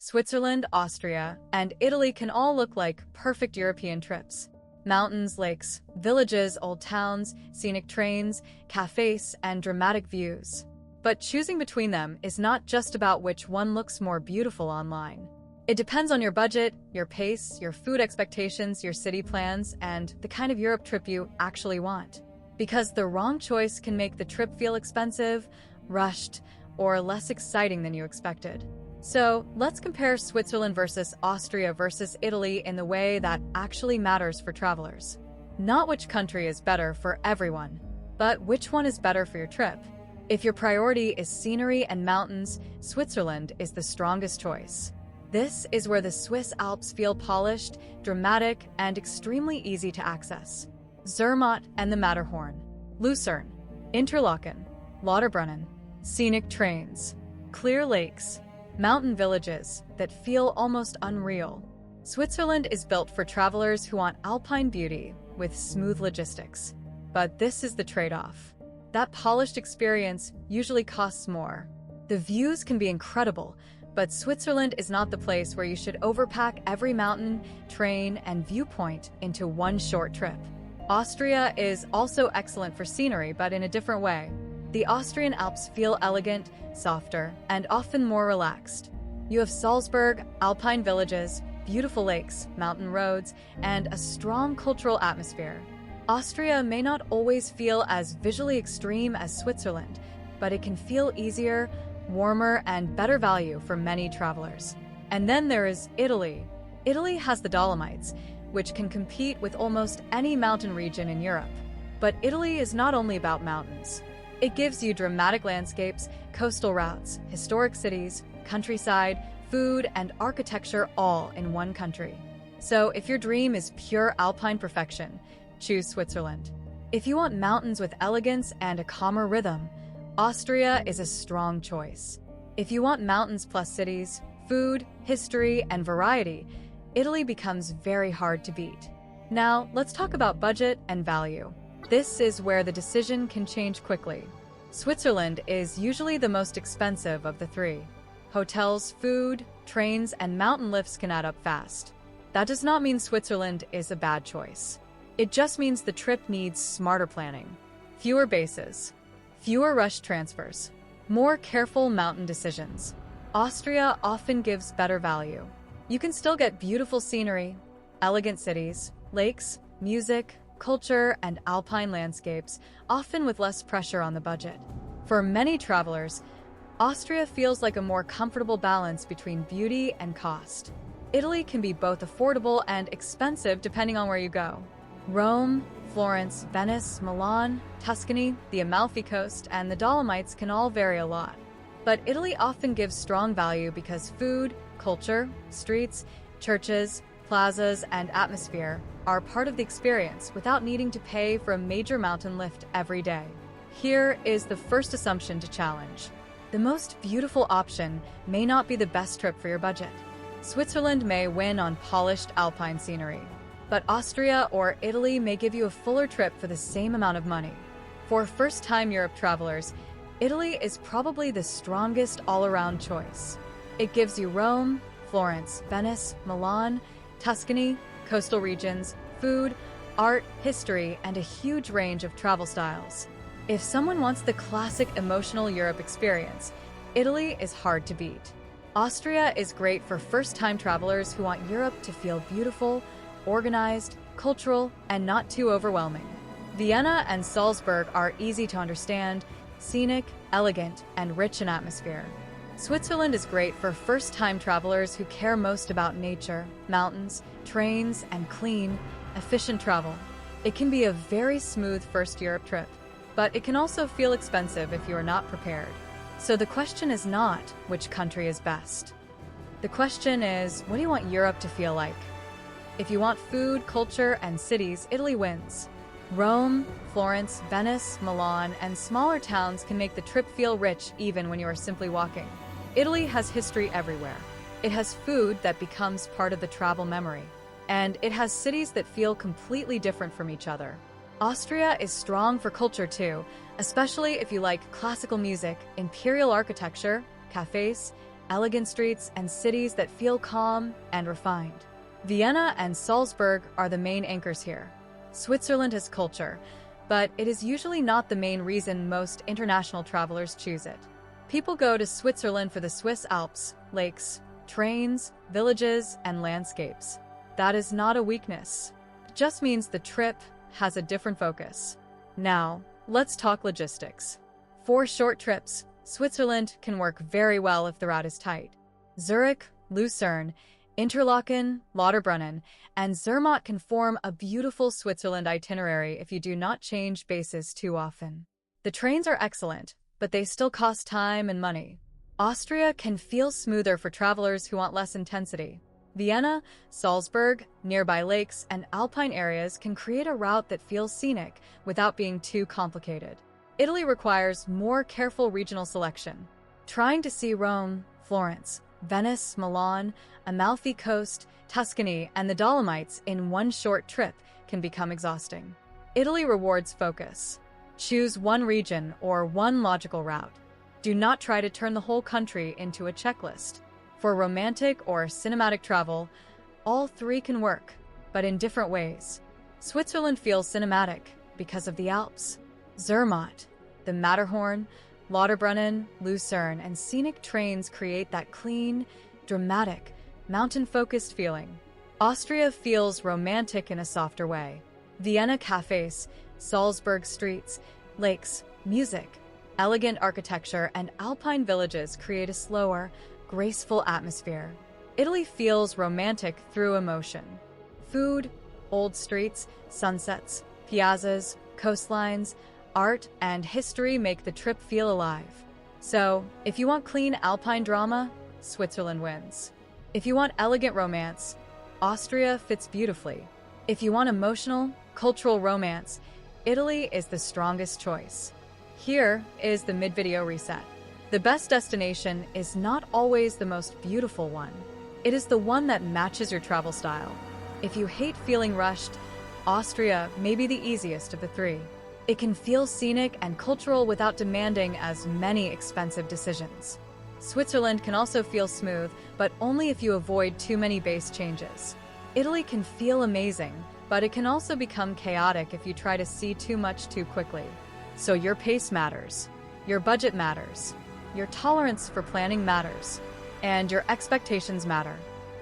Switzerland, Austria, and Italy can all look like perfect European trips. Mountains, lakes, villages, old towns, scenic trains, cafes, and dramatic views. But choosing between them is not just about which one looks more beautiful online. It depends on your budget, your pace, your food expectations, your city plans, and the kind of Europe trip you actually want. Because the wrong choice can make the trip feel expensive, rushed, or less exciting than you expected. So, let's compare Switzerland versus Austria versus Italy in the way that actually matters for travelers. Not which country is better for everyone, but which one is better for your trip. If your priority is scenery and mountains, Switzerland is the strongest choice. This is where the Swiss Alps feel polished, dramatic, and extremely easy to access. Zermatt and the Matterhorn, Lucerne, Interlaken, Lauterbrunnen, scenic trains, clear lakes, mountain villages that feel almost unreal. Switzerland is built for travelers who want alpine beauty with smooth logistics. But this is the trade-off. That polished experience usually costs more. The views can be incredible, but Switzerland is not the place where you should overpack every mountain, train, and viewpoint into one short trip. Austria is also excellent for scenery, but in a different way. The Austrian Alps feel elegant, softer, and often more relaxed. You have Salzburg, alpine villages, beautiful lakes, mountain roads, and a strong cultural atmosphere. Austria may not always feel as visually extreme as Switzerland, but it can feel easier, warmer, and better value for many travelers. And then there is Italy. Italy has the Dolomites, which can compete with almost any mountain region in Europe. But Italy is not only about mountains. It gives you dramatic landscapes, coastal routes, historic cities, countryside, food, and architecture all in one country. So if your dream is pure alpine perfection, choose Switzerland. If you want mountains with elegance and a calmer rhythm, Austria is a strong choice. If you want mountains plus cities, food, history, and variety, Italy becomes very hard to beat. Now, let's talk about budget and value. This is where the decision can change quickly. Switzerland is usually the most expensive of the three. Hotels, food, trains, and mountain lifts can add up fast. That does not mean Switzerland is a bad choice. It just means the trip needs smarter planning. Fewer bases, fewer rushed transfers, more careful mountain decisions. Austria often gives better value. You can still get beautiful scenery, elegant cities, lakes, music, culture, and alpine landscapes, often with less pressure on the budget. For many travelers, Austria feels like a more comfortable balance between beauty and cost. Italy can be both affordable and expensive depending on where you go. Rome, Florence, Venice, Milan, Tuscany, the Amalfi Coast, and the Dolomites can all vary a lot. But Italy often gives strong value because food, culture, streets, churches, plazas, and atmosphere are part of the experience without needing to pay for a major mountain lift every day. Here is the first assumption to challenge. The most beautiful option may not be the best trip for your budget. Switzerland may win on polished alpine scenery, but Austria or Italy may give you a fuller trip for the same amount of money. For first-time Europe travelers, Italy is probably the strongest all-around choice. It gives you Rome, Florence, Venice, Milan, Tuscany, coastal regions, food, art, history, and a huge range of travel styles. If someone wants the classic emotional Europe experience, Italy is hard to beat. Austria is great for first-time travelers who want Europe to feel beautiful, organized, cultural, and not too overwhelming. Vienna and Salzburg are easy to understand, scenic, elegant, and rich in atmosphere. Switzerland is great for first-time travelers who care most about nature, mountains, trains, and clean, efficient travel. It can be a very smooth first Europe trip, but it can also feel expensive if you are not prepared. So the question is not which country is best. The question is, what do you want Europe to feel like? If you want food, culture, and cities, Italy wins. Rome, Florence, Venice, Milan, and smaller towns can make the trip feel rich even when you are simply walking. Italy has history everywhere. It has food that becomes part of the travel memory. And it has cities that feel completely different from each other. Austria is strong for culture too, especially if you like classical music, imperial architecture, cafes, elegant streets, and cities that feel calm and refined. Vienna and Salzburg are the main anchors here. Switzerland has culture, but it is usually not the main reason most international travelers choose it. People go to Switzerland for the Swiss Alps, lakes, trains, villages, and landscapes. That is not a weakness. It just means the trip has a different focus. Now, let's talk logistics. For short trips, Switzerland can work very well if the route is tight. Zurich, Lucerne, Interlaken, Lauterbrunnen, and Zermatt can form a beautiful Switzerland itinerary if you do not change bases too often. The trains are excellent, but they still cost time and money. Austria can feel smoother for travelers who want less intensity. Vienna, Salzburg, nearby lakes, and alpine areas can create a route that feels scenic without being too complicated. Italy requires more careful regional selection. Trying to see Rome, Florence, Venice, Milan, Amalfi Coast, Tuscany, and the Dolomites in one short trip can become exhausting. Italy rewards focus. Choose one region or one logical route. Do not try to turn the whole country into a checklist. For romantic or cinematic travel, all three can work, but in different ways. Switzerland feels cinematic because of the Alps. Zermatt, the Matterhorn, Lauterbrunnen, Lucerne, and scenic trains create that clean, dramatic, mountain-focused feeling. Austria feels romantic in a softer way. Vienna cafes, Salzburg streets, lakes, music, elegant architecture, and alpine villages create a slower, graceful atmosphere. Italy feels romantic through emotion. Food, old streets, sunsets, piazzas, coastlines, art, and history make the trip feel alive. So, if you want clean alpine drama, Switzerland wins. If you want elegant romance, Austria fits beautifully. If you want emotional, cultural romance, Italy is the strongest choice. Here is the mid-video reset. The best destination is not always the most beautiful one. It is the one that matches your travel style. If you hate feeling rushed, Austria may be the easiest of the three. It can feel scenic and cultural without demanding as many expensive decisions. Switzerland can also feel smooth, but only if you avoid too many base changes. Italy can feel amazing, but it can also become chaotic if you try to see too much too quickly. So your pace matters, your budget matters, your tolerance for planning matters, and your expectations matter.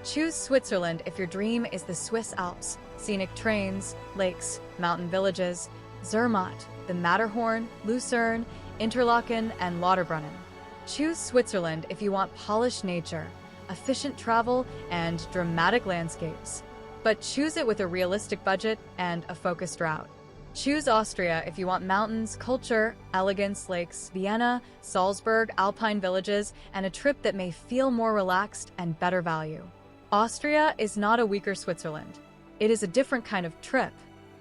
Choose Switzerland if your dream is the Swiss Alps, scenic trains, lakes, mountain villages, Zermatt, the Matterhorn, Lucerne, Interlaken, and Lauterbrunnen. Choose Switzerland if you want polished nature, efficient travel, and dramatic landscapes. But choose it with a realistic budget and a focused route. Choose Austria if you want mountains, culture, elegance, lakes, Vienna, Salzburg, alpine villages, and a trip that may feel more relaxed and better value. Austria is not a weaker Switzerland. It is a different kind of trip.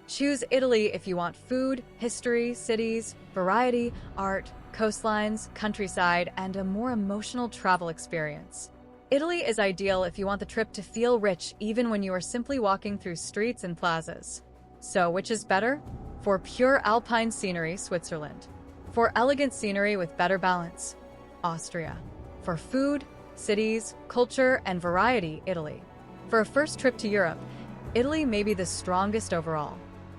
Choose Italy if you want food, history, cities, variety, art, coastlines, countryside, and a more emotional travel experience. Italy is ideal if you want the trip to feel rich even when you are simply walking through streets and plazas. So, which is better? For pure alpine scenery, Switzerland. For elegant scenery with better balance, Austria. For food, cities, culture, and variety, Italy. For a first trip to Europe, Italy may be the strongest overall.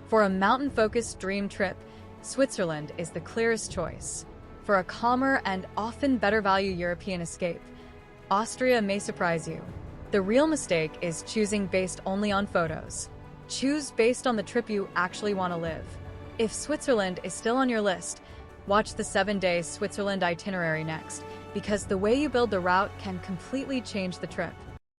For a mountain-focused dream trip, Switzerland is the clearest choice. For a calmer and often better value European escape, Austria may surprise you. The real mistake is choosing based only on photos. Choose based on the trip you actually want to live. If Switzerland is still on your list, watch the 7-day Switzerland itinerary next, because the way you build the route can completely change the trip.